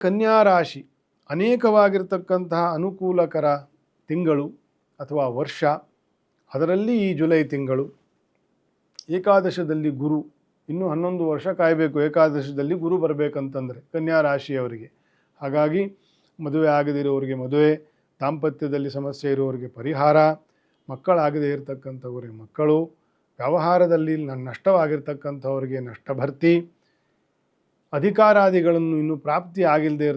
ಕನ್ಯಾ ರಾಶಿ ಅನೇಕವಾಗಿರ್ತಕ್ಕಂತಹ ಅನುಕೂಲಕರ ತಿಂಗಳು ಅಥವಾ ವರ್ಷ, ಅದರಲ್ಲಿ ಈ ಜುಲೈ ತಿಂಗಳು. ಏಕಾದಶದಲ್ಲಿ ಗುರು, ಇನ್ನೂ 11 ವರ್ಷ ಕಾಯಬೇಕು ಏಕಾದಶದಲ್ಲಿ ಗುರು ಬರಬೇಕಂತಂದರೆ ಕನ್ಯಾ ರಾಶಿಯವರಿಗೆ. ಹಾಗಾಗಿ ಮದುವೆ ಆಗದಿರೋರಿಗೆ ಮದುವೆ, ದಾಂಪತ್ಯದಲ್ಲಿ ಸಮಸ್ಯೆ ಇರುವವರಿಗೆ ಪರಿಹಾರ, ಮಕ್ಕಳಾಗದೇ ಇರತಕ್ಕಂಥವ್ರಿಗೆ ಮಕ್ಕಳು, ವ್ಯವಹಾರದಲ್ಲಿ ನಷ್ಟವಾಗಿರ್ತಕ್ಕಂಥವ್ರಿಗೆ ನಷ್ಟ ಭರ್ತಿ, ಅಧಿಕಾರಾದಿಗಳನ್ನು ಇನ್ನೂ ಪ್ರಾಪ್ತಿ ಆಗಿಲ್ಲದೆ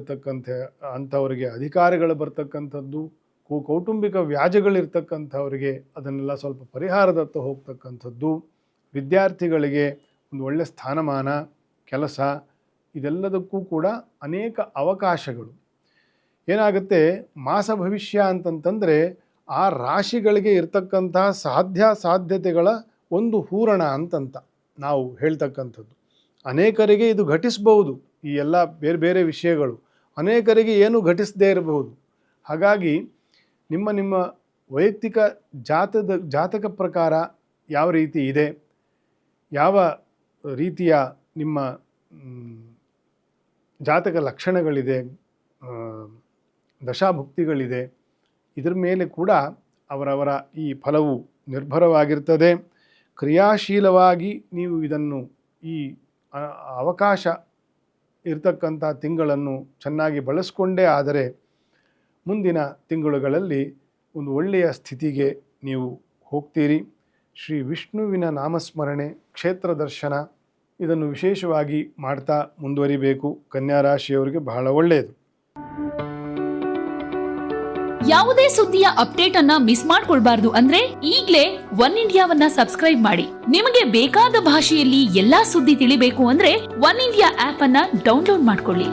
ಅಂಥವರಿಗೆ ಅಧಿಕಾರಗಳು ಬರ್ತಕ್ಕಂಥದ್ದು, ಕೌಟುಂಬಿಕ ವ್ಯಾಜ್ಯಗಳಿರ್ತಕ್ಕಂಥವರಿಗೆ ಅದನ್ನೆಲ್ಲ ಸ್ವಲ್ಪ ಪರಿಹಾರದತ್ತ ಹೋಗ್ತಕ್ಕಂಥದ್ದು, ವಿದ್ಯಾರ್ಥಿಗಳಿಗೆ ಒಂದು ಒಳ್ಳೆಯ ಸ್ಥಾನಮಾನ, ಕೆಲಸ, ಇದೆಲ್ಲದಕ್ಕೂ ಕೂಡ ಅನೇಕ ಅವಕಾಶಗಳು. ಏನಾಗುತ್ತೆ, ಮಾಸ ಭವಿಷ್ಯ ಅಂತಂತಂದರೆ ಆ ರಾಶಿಗಳಿಗೆ ಇರ್ತಕ್ಕಂತಹ ಸಾಧ್ಯತೆಗಳ ಒಂದು ಹೂರಣ ಅಂತಂತ ನಾವು ಹೇಳ್ತಕ್ಕಂಥದ್ದು. ಅನೇಕರಿಗೆ ಇದು ಘಟಿಸಬಹುದು, ಈ ಎಲ್ಲ ಬೇರೆ ಬೇರೆ ವಿಷಯಗಳು ಅನೇಕರಿಗೆ ಏನು ಘಟಿಸದೇ ಇರಬಹುದು. ಹಾಗಾಗಿ ನಿಮ್ಮ ವೈಯಕ್ತಿಕ ಜಾತಕ ಪ್ರಕಾರ ಯಾವ ರೀತಿ ಇದೆ, ಯಾವ ರೀತಿಯ ನಿಮ್ಮ ಜಾತಕ ಲಕ್ಷಣಗಳಿದೆ, ದಶಾಭುಕ್ತಿಗಳಿದೆ, ಇದರ ಮೇಲೆ ಕೂಡ ಅವರವರ ಈ ಫಲವು ನಿರ್ಭರವಾಗಿರ್ತದೆ. ಕ್ರಿಯಾಶೀಲವಾಗಿ ನೀವು ಇದನ್ನು ಈ ಅವಕಾಶ ಇರತಕ್ಕಂಥ ತಿಂಗಳನ್ನು ಚೆನ್ನಾಗಿ ಬಳಸ್ಕೊಂಡೇ ಆದರೆ ಮುಂದಿನ ತಿಂಗಳುಗಳಲ್ಲಿ ಒಂದು ಒಳ್ಳೆಯ ಸ್ಥಿತಿಗೆ ನೀವು ಹೋಗ್ತೀರಿ. ಶ್ರೀ ವಿಷ್ಣುವಿನ ನಾಮಸ್ಮರಣೆ, ಕ್ಷೇತ್ರ ದರ್ಶನ, ಇದನ್ನು ವಿಶೇಷವಾಗಿ ಮಾಡ್ತಾ ಮುಂದುವರಿಬೇಕು. ಕನ್ಯಾ ರಾಶಿಯವರಿಗೆ ಬಹಳ ಒಳ್ಳೆಯದು. ಯಾವುದೇ ಸುದ್ದಿಯ ಅಪ್ಡೇಟ್ ಅನ್ನ ಮಿಸ್ ಮಾಡ್ಕೊಳ್ಬಾರ್ದು ಅಂದ್ರೆ ಈಗ್ಲೇ ಒನ್ ಇಂಡಿಯಾವನ್ನ ಸಬ್ಸ್ಕ್ರೈಬ್ ಮಾಡಿ. ನಿಮಗೆ ಬೇಕಾದ ಭಾಷೆಯಲ್ಲಿ ಎಲ್ಲಾ ಸುದ್ದಿ ತಿಳಿಬೇಕು ಅಂದ್ರೆ ಒನ್ ಇಂಡಿಯಾ ಆಪ್ ಅನ್ನ ಡೌನ್ಲೋಡ್ ಮಾಡ್ಕೊಳ್ಳಿ.